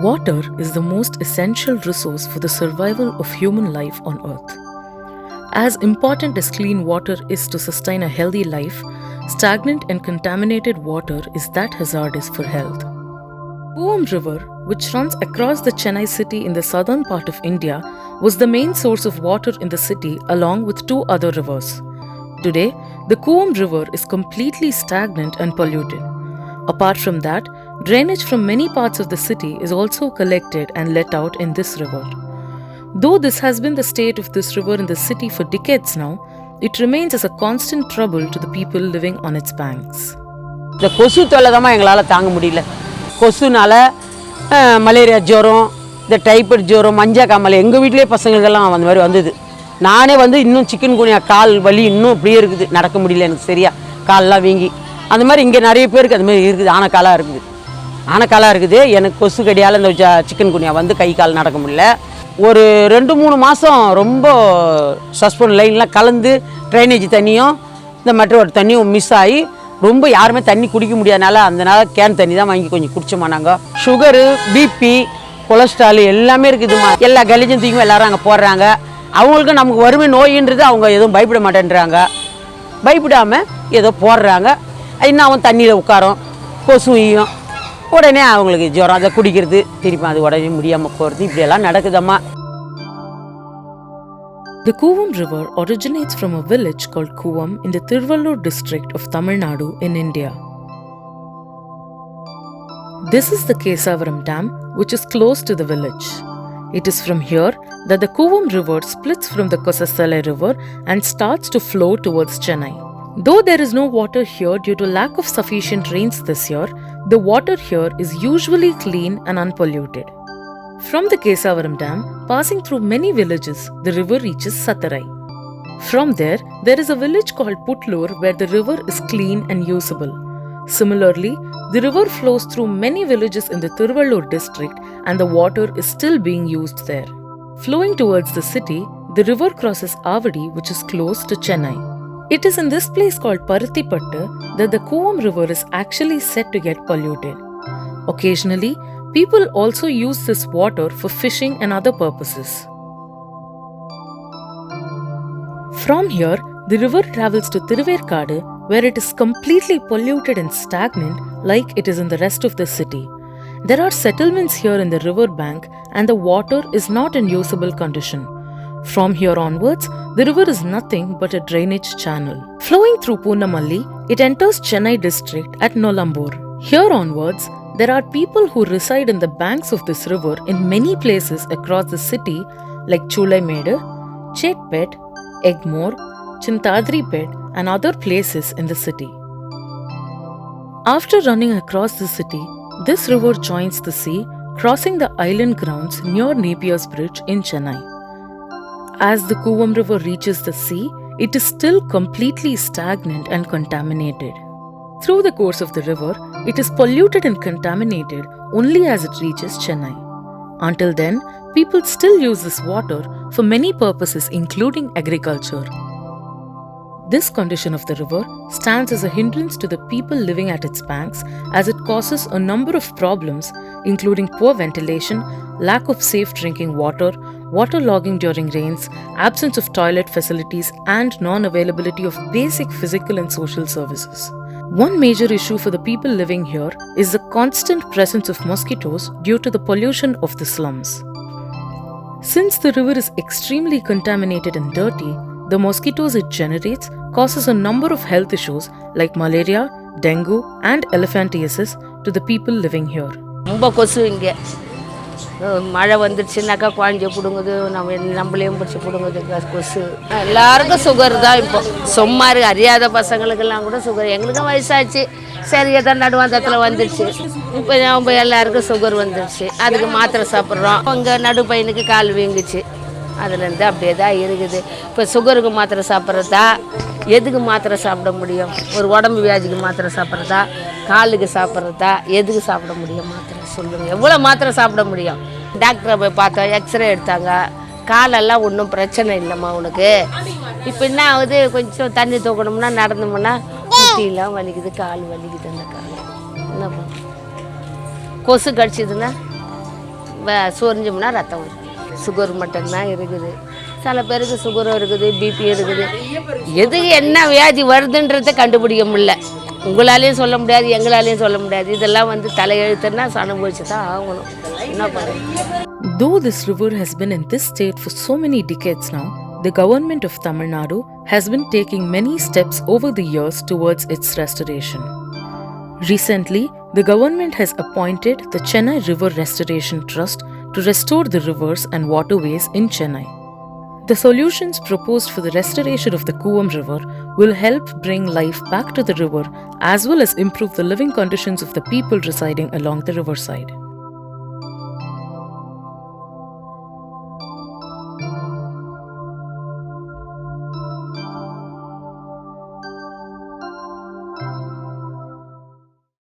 Water is the most essential resource for the survival of human life on Earth. As important as clean water is to sustain a healthy life, stagnant and contaminated water is that hazardous for health. Cooum River, which runs across the Chennai city in the southern part of India, was the main source of water in the city along with two other rivers. Today, the Cooum River is completely stagnant and polluted. Apart from that, drainage from many parts of the city is also collected and let out in this river. Though this has been the state of this river in the city for decades now, it remains as a constant trouble to the people living on its banks. The கொசு தொல்லை தான் எங்களால தாங்க முடியல. கொசுனால malaria ஜுரம், இந்த typhoid ஜுரம், மஞ்சக்காமலை எங்க வீட்லயே பசங்களுக்கெல்லாம் அந்த மாதிரி வந்தது. நானே இன்னும் சிக்கன் குனியா கால் வலி இன்னும் அப்படியே இருக்குது. நடக்க முடியல எனக்கு சரியா. கால்லாம் வீங்கி. அந்த மாதிரி இங்க நிறைய பேருக்கு அது மாதிரி இருக்குது. ஆனக்காலா இருக்குது. எனக்கு கொசு கடியால இந்த சிக்கன் குனியா கை கால் நடக்க முடியல. ஒரு 2-3 மாதம் ரொம்ப சஸ்பெண்ட் லைன்லாம் கலந்து ட்ரைனேஜ் தண்ணியும் இந்த மற்றொரு தண்ணியும் மிஸ் ஆகி ரொம்ப யாருமே தண்ணி குடிக்க முடியாதனால அதனால கேன் தண்ணி தான் வாங்கி கொஞ்சம் குடிச்சோமா நாங்கள். சுகரு, பிபி, கொலஸ்ட்ரால் எல்லாமே இருக்குதுமா. எல்லா கலிஜும் தூக்கி எல்லாரும் அங்கே போடுறாங்க. அவங்களுக்கு நமக்கு வறுமை நோயின்றது அவங்க எதுவும் பயப்பட மாட்டேன்றாங்க. பயப்படாமல் ஏதோ போடுறாங்க. இன்னும் அவன் தண்ணியில் உட்காரோம், கொசுவையும் உடனே அவங்களுக்கு ஜுரம், அதை குடிக்கிறது, திருப்பி அது உடனே முடியாமல் போகிறது, இப்படியெல்லாம் நடக்குதம்மா. The Koovam River originates from a village called Koovam in the Tiruvallur district of Tamil Nadu in India. This is the Kesavaram Dam, which is close to the village. It is from here that the Koovam River splits from the Kosasalai River and starts to flow towards Chennai. Though there is no water here due to lack of sufficient rains this year, the water here is usually clean and unpolluted. From the Kesavaram Dam, passing through many villages, the river reaches Satarai. From there is a village called Putlur where the river is clean and usable. Similarly, the river flows through many villages in the Tiruvallur district and the water is still being used there. Flowing towards the city, the river crosses Avadi, which is close to Chennai. It is in this place called Paruthipattu that the Koovam River is actually said to get polluted. Occasionally, people also use this water for fishing and other purposes. From here, the river travels to Thiruverkadu, where it is completely polluted and stagnant like it is in the rest of the city. There are settlements here in the river bank and the water is not in usable condition. From here onwards, the river is nothing but a drainage channel. Flowing through Poonamalli, it enters Chennai district at Nolambur. Here onwards, there are people who reside in the banks of this river in many places across the city like Chulaimedu, Chetpet, Egmore, Chintadripet and other places in the city. After running across the city, this river joins the sea, crossing the island grounds near Napier's Bridge in Chennai. As the Koovam River reaches the sea, it is still completely stagnant and contaminated. Through the course of the river, it is polluted and contaminated only as it reaches Chennai. Until then, people still use this water for many purposes including agriculture. This condition of the river stands as a hindrance to the people living at its banks as it causes a number of problems including poor ventilation, lack of safe drinking water, waterlogging during rains, absence of toilet facilities and non-availability of basic physical and social services. One major issue for the people living here is the constant presence of mosquitoes due to the pollution of the slums. Since the river is extremely contaminated and dirty, the mosquitoes it generates causes a number of health issues like malaria, dengue and elephantiasis to the people living here. ரொம்ப கொசு இங்கே மழை வந்துடுச்சுனாக்கா குழந்தைய பிடுங்குது, நம்மளையும் பிடிச்சி பிடுங்குது கொசு. எல்லாருக்கும் sugar தான். இப்போ சும்மா அறியாத பசங்களுக்கெல்லாம் கூட சுகர். எங்களுக்கும் வயசாச்சு, சரி ஏதோ நடுவாந்தத்தில் வந்துடுச்சு. இப்போ நம்ம எல்லாருக்கும் சுகர் வந்துடுச்சு. அதுக்கு மாத்திரை சாப்பிட்றோம். இங்கே நடு பையனுக்கு கால் வீங்குச்சு, அதுலேருந்து அப்படியே தான் இருக்குது. இப்போ சுகருக்கு மாத்திரை சாப்பிட்றதா, எதுக்கு மாத்திரை சாப்பிட முடியும்? ஒரு உடம்பு வியாதிக்கு மாத்திரை சாப்பிட்றதா, காலுக்கு சாப்பிட்றதா, எதுக்கு சாப்பிட முடியும் மாத்திரை சொல்லுங்கள்? எவ்வளோ மாத்திரை சாப்பிட முடியும்? டாக்டரை போய் பார்த்தோம், எக்ஸ்ரே எடுத்தாங்க, காலெல்லாம் ஒன்றும் பிரச்சனை இல்லைம்மா உனக்கு. இப்போ என்ன ஆகுது, கொஞ்சம் தண்ணி தூக்கணும்னா நடந்தோம்னா முட்டிலாம் வலிக்குது, கால் வலிக்குது. அந்த கால் என்ன பண்ண? கொசு கடிச்சிதுன்னா சோரிஞ்சோம்னா ரத்தம் வரும். சுகர் மட்டும்தான் இருக்குது. சில பேருக்கு சுகரும் இருக்குது, பிபி இருக்குது. எதுக்கு என்ன வியாதி வருதுன்றதை கண்டுபிடிக்க முடியல. உங்களாலேயும் சொல்ல முடியாது, எங்களாலேயும் சொல்ல முடியாது. இதெல்லாம் வந்து தலையெழுத்துன்னா அனுபவிச்சு தான் ஆகணும். என்ன பண்ணுறது? Though this river has been in this state for so many decades now, the government of Tamil Nadu has been taking many steps over the years towards its restoration. Recently, the government has appointed the Chennai River Restoration Trust to restore the rivers and waterways in Chennai. The solutions proposed for the restoration of the Cooum River will help bring life back to the river as well as improve the living conditions of the people residing along the riverside.